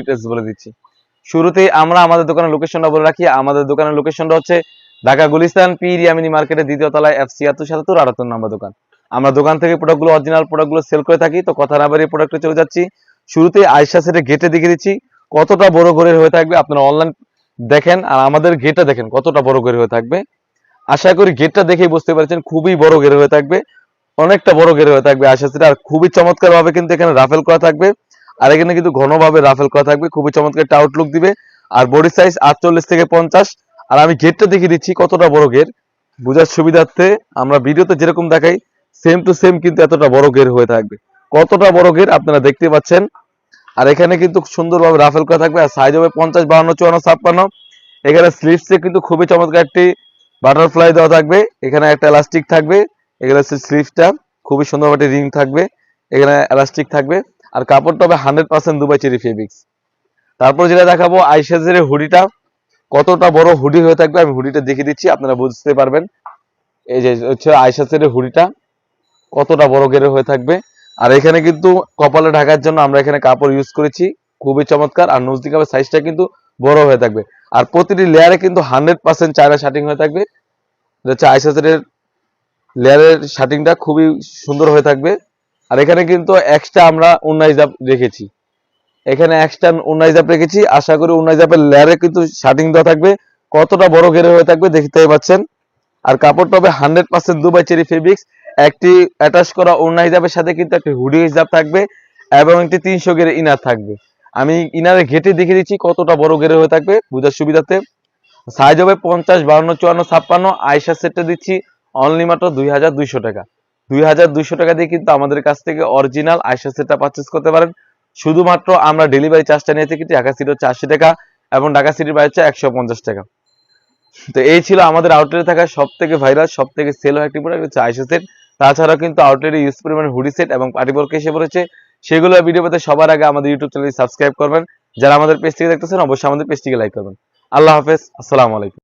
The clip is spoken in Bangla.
ডিটেইলস বলে দিচ্ছি। শুরুতেই আমরা আমাদের দোকানের লোকেশনটা বলে রাখি। আমাদের দোকানের লোকেশনটা হচ্ছে ঢাকা গুলিস্তান পীর ইয়ামিনী মার্কেটের দ্বিতীয় তলায় FC 77 নম্বর দোকান। আমরা দোকান থেকে প্রোডাক্টগুলো অরিজিনাল প্রোডাক্টগুলো সেল করে থাকি। তো কথা না বাড়িয়ে প্রোডাক্টে চলে যাচ্ছি। শুরুতেই আয়েশা সেটের গেটে দেখিয়ে দিচ্ছি কতটা বড় ঘরের হয়ে থাকবে। আপনারা অনলাইন দেখেন আর আমাদের গেটটা দেখেন কতটা বড় ঘরের হয়ে থাকবে। আশা করি গেটটা দেখেই বুঝতে পারছেন খুবই বড় ঘের হয়ে থাকবে, অনেকটা বড় ঘের হয়ে থাকবে আশা সেটা। আর খুবই চমৎকার ভাবে কিন্তু এখানে রাফেল করা থাকবে, আর এখানে কিন্তু ঘনভাবে রাফেল করা থাকবে, খুবই চমৎকার একটা আউটলুক দিবে। আর বডি সাইজ 48 থেকে 50। আর আমি গেটটা দেখিয়ে দিচ্ছি কতটা বড় ঘের, বোঝার সুবিধার্থে আমরা ভিডিওতে যেরকম দেখাই সেম টু সেম কিন্তু এতটা বড় ঘের হয়ে থাকবে। কতটা বড় ঘের আপনারা দেখতে পাচ্ছেন। আর এখানে কিন্তু সুন্দরভাবে রাফেল করা থাকবে। আর সাইজ হবে 50, 52, 54, 56। এখানে স্লিভসে কিন্তু খুবই চমৎকার একটি বাটারফ্লাই দেওয়া থাকবে, এখানে একটা এলাস্টিক থাকবে, এখানে স্লিভসটা খুবই সুন্দর একটা রিং থাকবে, এখানে এলাস্টিক থাকবে। আর কাপড়টা হবে 100% দুবাই চেরি ফেব্রিক্স। তারপর যেটা দেখাবো আয়েশাজের হুডিটা, কতটা বড় হুডি হয়ে থাকবে আমি হুডিটা দেখিয়ে দিচ্ছি, আপনারা বুঝতে পারবেন। এই যে হচ্ছে আয়েশাজের হুডিটা কতটা বড় গেরে হয়ে থাকবে। আর এখানে কিন্তু কপালে ঢাকার জন্য আমরা এখানে কাপড় ইউজ করেছি, খুবই চমৎকার। আর নজদি কাপড়ের সাইজটা কিন্তু বড় হয়ে থাকবে। আর প্রতিটি লেয়ারে কিন্তু 100% চায়না শার্টিং হয়ে থাকবে। হচ্ছে আয়েশাজের লেয়ারের শার্টিংটা খুবই সুন্দর হয়ে থাকবে। আর এখানে কিন্তু এক্সট্রা আমরা উন্নাইশ জাপ রেখেছি, এখানে এক্সট্রা উন্নাইশ জাপ রেখেছি। আশা করি উন্নাইশ জাপের লেয়ারে কিন্তু শার্টিং দেওয়া থাকবে, কতটা বড় ঘেরে হয়ে থাকবে দেখতেই পাচ্ছেন। আর কাপড়টা হবে 100% দুবাই চেরি ফেব্রিক্স। একটি অ্যাটাচ করা ওড়না হিজাবের সাথে কিন্তু একটি হুডি হিজাব থাকবে এবং একটি 300 গেরে ইনার থাকবে। আমি ইনারের ঘেটে দেখে দিচ্ছি কতটা বড় ঘেরে হয়ে থাকবে বোঝার সুবিধাতে। সাইজ হবে 50, 52, 54, 56। আয়েশা সেটটা দিচ্ছি অনলি মাত্র 2200 টাকা। 2200 টাকা দিয়ে কিন্তু আমাদের কাছ থেকে অরিজিনাল আয়েশা সেটটা পারচেজ করতে পারেন। শুধুমাত্র আমরা ডেলিভারি চার্জটা নিয়ে থাকি ঢাকা সিটি হচ্ছে 80 টাকা এবং ঢাকা সিটির বাইরে হচ্ছে 150 টাকা। তো এই ছিল আমাদের আউটলেটে থাকা সব থেকে ভাইরাল, সব থেকে সেল হয় একটি প্রোডাক্ট হচ্ছে আয়েশা সেট। তাছাড়াও কিন্তু আউটলেটে ইউজ পরিমাণ হুডি সেট এবং পার্টি বর্ক এসে পড়েছে, সেগুলো ভিডিও পেতে সবার আগে আমাদের ইউটিউব চ্যানেলটি সাবস্ক্রাইব করবেন। যারা আমাদের পেজ থেকে দেখতেছেন অবশ্যই আমাদের পেজটিকে লাইক করবেন। আল্লাহ হাফেজ, আসসালামু আলাইকুম।